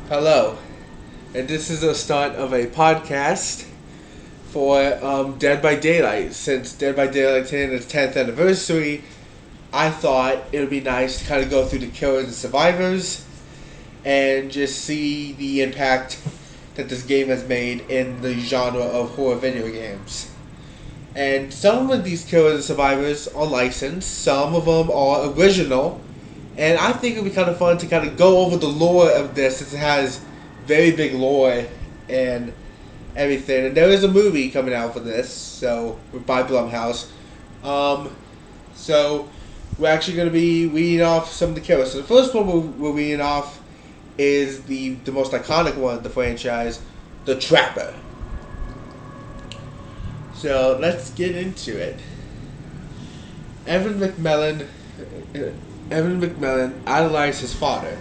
Hello, and this is the start of a podcast for Dead by Daylight. Since Dead by Daylight hitting its 10th anniversary, I thought it would be nice to kind of go through the killers and survivors and just see the impact that this game has made in the genre of horror video games. And some of these killers and survivors are licensed, some of them are original, and I think it would be kind of fun to kind of go over the lore of this since it has very big lore and everything. And there is a movie coming out for this, so by Blumhouse. So we're actually going to be reading off some of the killers. So the first one we're reading off is the most iconic one of the franchise, the Trapper. So let's get into it. Evan McMillan idolized his father.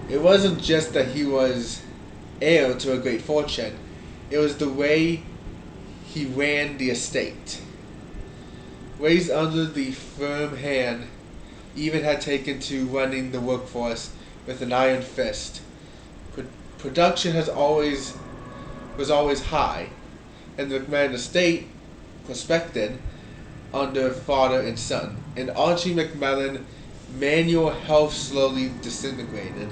It wasn't just that he was heir to a great fortune, it was the way he ran the estate. Raised under the firm hand, even had taken to running the workforce with an iron fist. Production was always high, and the McMillan estate prospected under father and son. And Archie McMillan manual health slowly disintegrated.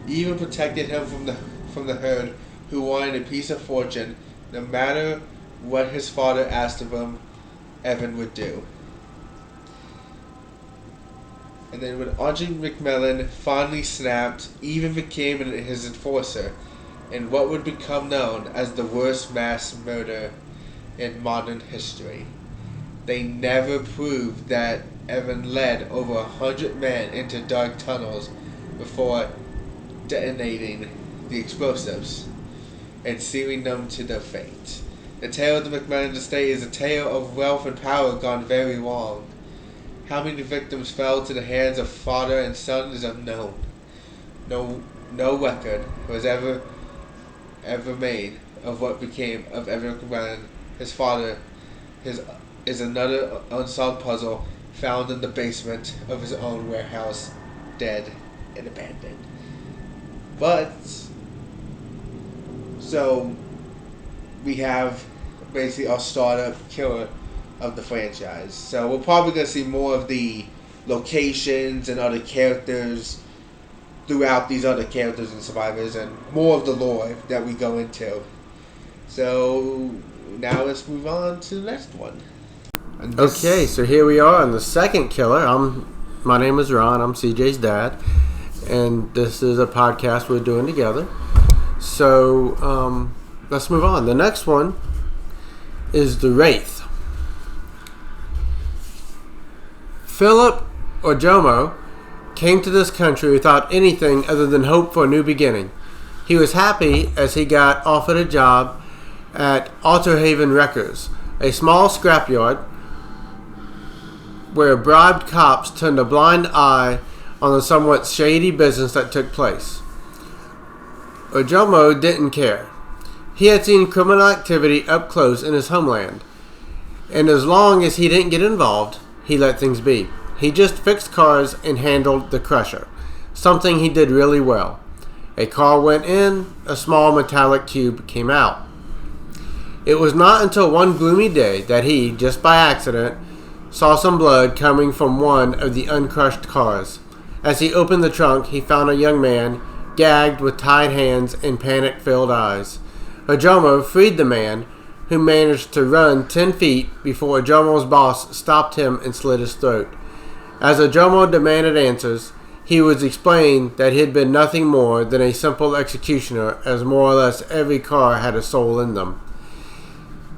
Even protected him from the herd who wanted a piece of fortune, no matter what his father asked of him, Evan would do. And then when Archie McMillan finally snapped, even became his enforcer in what would become known as the worst mass murder in modern history. They never proved that Evan led over 100 men into dark tunnels before detonating the explosives and sealing them to their fate. The tale of the McMillan estate is a tale of wealth and power gone very wrong. How many victims fell to the hands of father and son is unknown. No record was ever made of what became of Evan McMillan. His father is another unsolved puzzle found in the basement of his own warehouse, dead and abandoned. But, so, we have basically our startup killer of the franchise. So we're probably going to see more of the locations and other characters throughout these other characters and survivors, and more of the lore that we go into. So now let's move on to the next one. Okay, so here we are on the second killer. My name is Ron. I'm CJ's dad, and this is a podcast we're doing together. So let's move on. The next one is the Wraith. Philip Ojomo came to this country without anything other than hope for a new beginning. He was happy as he got offered a job at Alterhaven Wreckers, a small scrapyard where bribed cops turned a blind eye on the somewhat shady business that took place. Ojomo didn't care. He had seen criminal activity up close in his homeland, and as long as he didn't get involved, he let things be. He just fixed cars and handled the crusher, something he did really well. A car went in, a small metallic cube came out. It was not until one gloomy day that he, just by accident, saw some blood coming from one of the uncrushed cars. As he opened the trunk, he found a young man, gagged with tied hands and panic-filled eyes. Ojomo freed the man, who managed to run 10 feet before Ojomo's boss stopped him and slit his throat. As Ojomo demanded answers, he was explained that he had been nothing more than a simple executioner, as more or less every car had a soul in them.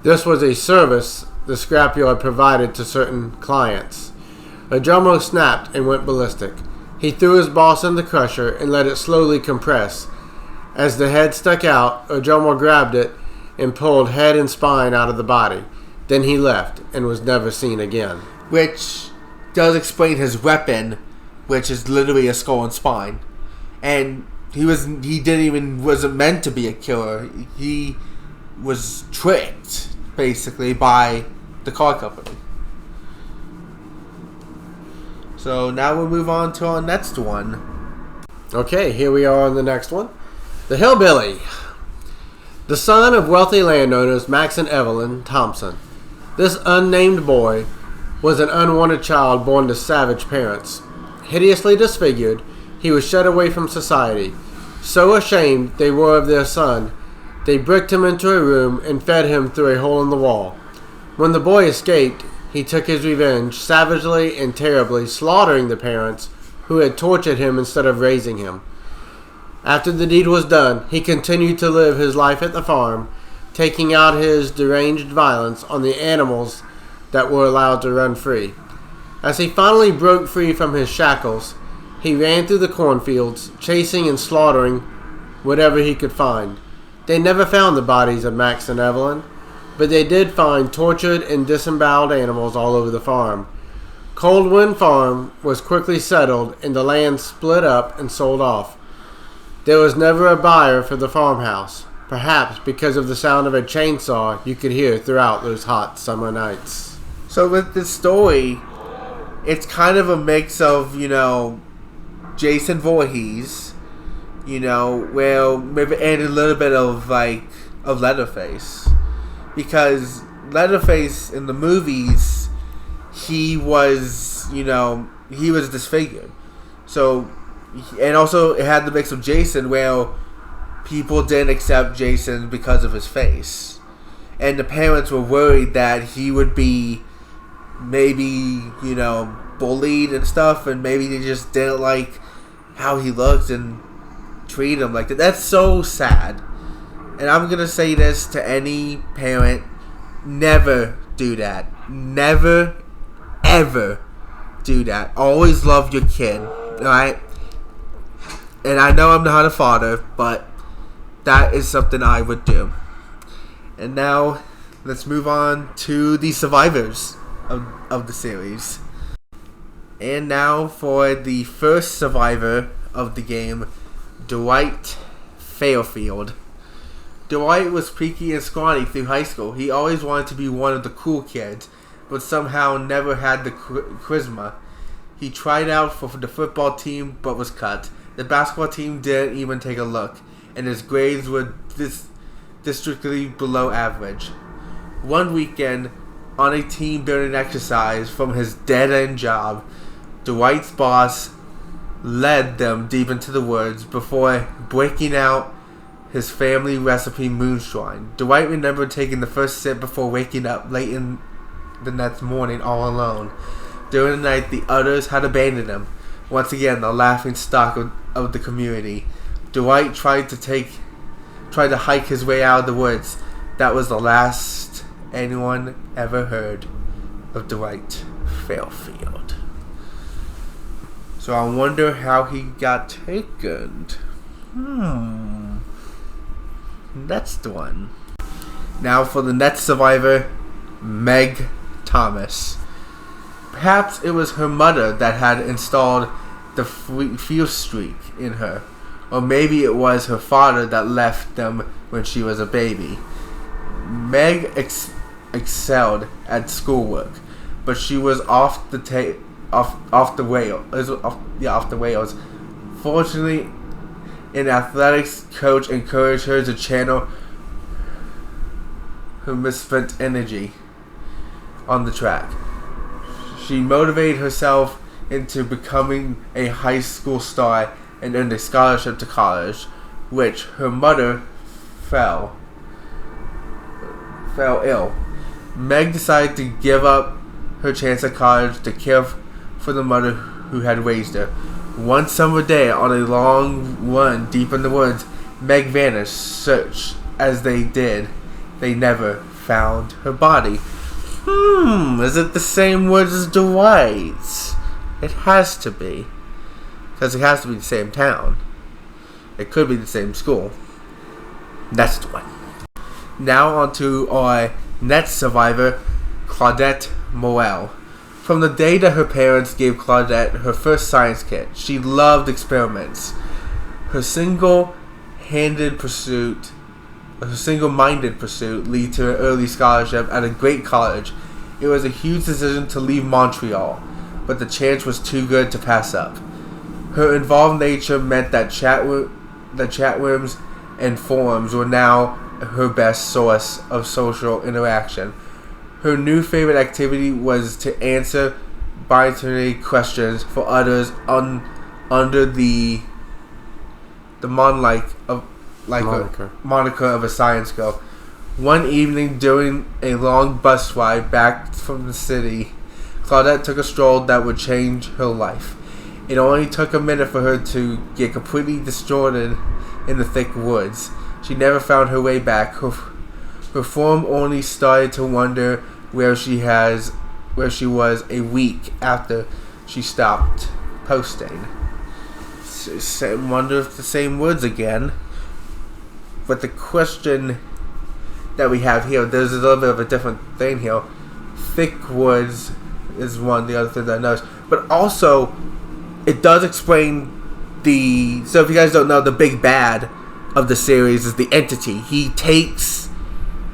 This was a service the scrapyard provided to certain clients. Ojomo snapped and went ballistic. He threw his boss in the crusher and let it slowly compress. As the head stuck out, Ojomo grabbed it and pulled head and spine out of the body. Then he left and was never seen again. Which does explain his weapon, which is literally a skull and spine. And he wasn't meant to be a killer. He was tricked, basically, by the car company. So now we'll move on to our next one. Okay, here we are on the next one. The Hillbilly. The son of wealthy landowners Max and Evelyn Thompson. This unnamed boy was an unwanted child born to savage parents. Hideously disfigured, he was shut away from society. So ashamed they were of their son, they bricked him into a room and fed him through a hole in the wall. When the boy escaped, he took his revenge, savagely and terribly slaughtering the parents who had tortured him instead of raising him. After the deed was done, he continued to live his life at the farm, taking out his deranged violence on the animals that were allowed to run free. As he finally broke free from his shackles, he ran through the cornfields, chasing and slaughtering whatever he could find. They never found the bodies of Max and Evelyn, but they did find tortured and disemboweled animals all over the farm. Coldwind Farm was quickly settled and the land split up and sold off. There was never a buyer for the farmhouse, perhaps because of the sound of a chainsaw you could hear throughout those hot summer nights. So with this story, it's kind of a mix of, Jason Voorhees, well, maybe add a little bit of Leatherface, because Leatherface in the movies, he was disfigured. So, and also it had the mix of Jason, where people didn't accept Jason because of his face, and the parents were worried that he would be maybe bullied and stuff, and maybe they just didn't like how he looked and treat him like that. That's so sad. And I'm gonna say this to any parent: never do that. Never, ever do that. Always love your kid, alright? And I know I'm not a father, but that is something I would do. And now, let's move on to the survivors of the series. And now for the first survivor of the game, Dwight Fairfield. Dwight was peaky and scrawny through high school. He always wanted to be one of the cool kids, but somehow never had the charisma. He tried out for the football team, but was cut. The basketball team didn't even take a look, and his grades were distinctly below average. One weekend, on a team building exercise from his dead-end job, Dwight's boss led them deep into the woods before breaking out his family recipe moonshine. Dwight remembered taking the first sip before waking up late in the next morning all alone. During the night, the others had abandoned him. Once again, the laughing stock of the community. Dwight tried to hike his way out of the woods. That was the last anyone ever heard of Dwight Fairfield. So I wonder how he got taken. That's the one. Now for the next survivor, Meg Thomas. Perhaps it was her mother that had installed the fierce streak in her. Or maybe it was her father that left them when she was a baby. Meg excelled at schoolwork, but she was off the rails. Fortunately, an athletics coach encouraged her to channel her misspent energy on the track. She motivated herself into becoming a high school star and earned a scholarship to college, which her mother fell ill. Meg decided to give up her chance at college to care for the mother who had raised her. One summer day, on a long run deep in the woods, Meg vanished. Search as they did, they never found her body. Is it the same woods as Dwight's? It has to be. Because it has to be the same town. It could be the same school. That's the one. Now on to our next survivor, Claudette Morel. From the day that her parents gave Claudette her first science kit, she loved experiments. Her single-minded pursuit led to her early scholarship at a great college. It was a huge decision to leave Montreal, but the chance was too good to pass up. Her involved nature meant that chatworms and forums were now her best source of social interaction. Her new favorite activity was to answer binary questions for others under the moniker of a science girl. One evening during a long bus ride back from the city, Claudette took a stroll that would change her life. It only took a minute for her to get completely distorted in the thick woods. She never found her way back. Her form only started to wonder where she was a week after she stopped posting. Wonder if the same woods again. But the question that we have here, there's a little bit of a different thing here. Thick woods is one, the other thing that I noticed. But also, it does explain so if you guys don't know, the big bad of the series is the Entity. He takes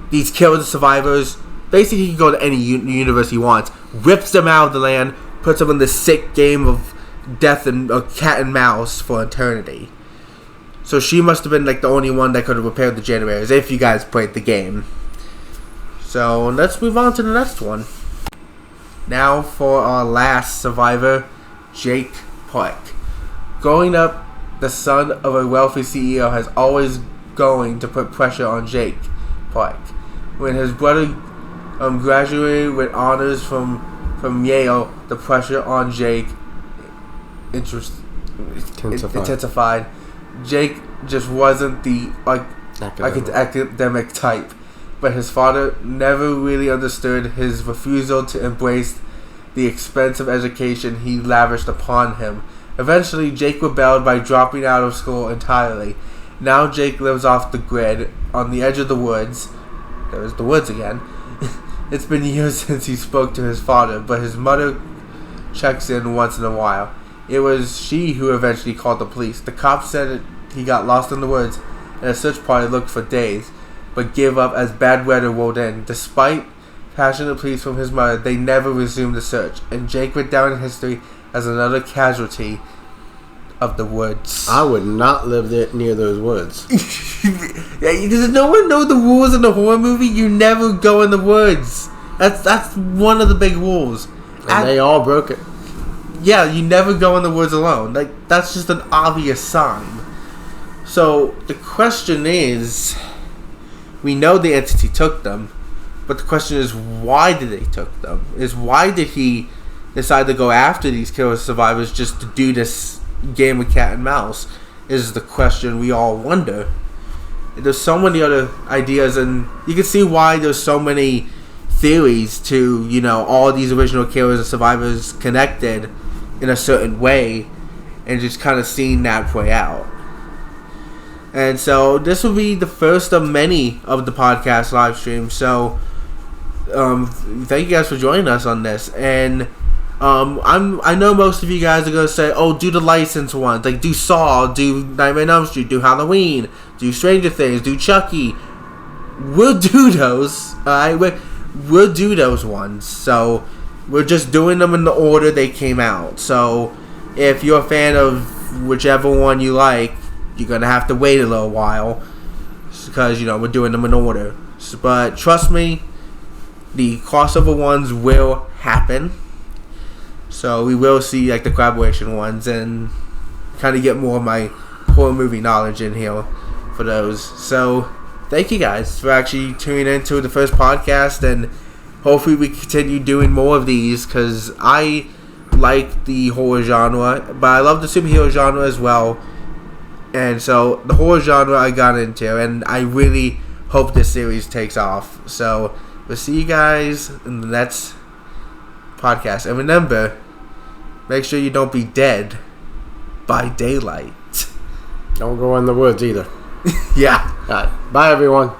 these killer survivors, basically he can go to any universe he wants, rips them out of the land, puts them in this sick game of death and cat and mouse for eternity. So she must have been like the only one that could have repaired the generators, if you guys played the game. So let's move on to the next one. Now for our last survivor, Jake Park. Growing up, the son of a wealthy CEO has always going to put pressure on Jake Park. When his brother graduated with honors from Yale, the pressure on Jake intensified. Jake just wasn't the academic type, but his father never really understood his refusal to embrace the expensive education he lavished upon him. Eventually, Jake rebelled by dropping out of school entirely. Now Jake lives off the grid, on the edge of the woods. There's the woods again. It's been years since he spoke to his father, but his mother checks in once in a while. It was she who eventually called the police. The cops said he got lost in the woods, and a search party looked for days, but gave up as bad weather rolled in. Despite passionate pleas from his mother, they never resumed the search, and Jake went down in history as another casualty of the woods. I would not live near those woods. Does no one know the rules in the horror movie? You never go in the woods. That's one of the big rules. And they all broke it. Yeah, you never go in the woods alone. Like, that's just an obvious sign. So the question is, we know the Entity took them, but the question is, why did they took them? Why did he decide to go after these killer survivors just to do this game of cat and mouse? Is the question we all wonder. There's so many other ideas, and you can see why there's so many theories to, all these original killers and survivors connected in a certain way, and just kind of seeing that play out. And so this will be the first of many of the podcast live streams. So thank you guys for joining us on this. And I know most of you guys are gonna say, "Oh, do the licensed ones, like do Saw, do Nightmare on Elm Street, do Halloween, do Stranger Things, do Chucky." We'll do those. Alright, we'll do those ones. So we're just doing them in the order they came out. So if you're a fan of whichever one you like, you're gonna have to wait a little while because we're doing them in order. But trust me, the crossover ones will happen. So we will see like the collaboration ones and kind of get more of my horror movie knowledge in here for those. So thank you guys for actually tuning into the first podcast, and hopefully we continue doing more of these because I like the horror genre, but I love the superhero genre as well. And so the horror genre I got into, and I really hope this series takes off. So we'll see you guys in the next podcast. And remember, make sure you don't be dead by daylight. Don't go in the woods either. Yeah. All right. Bye, everyone.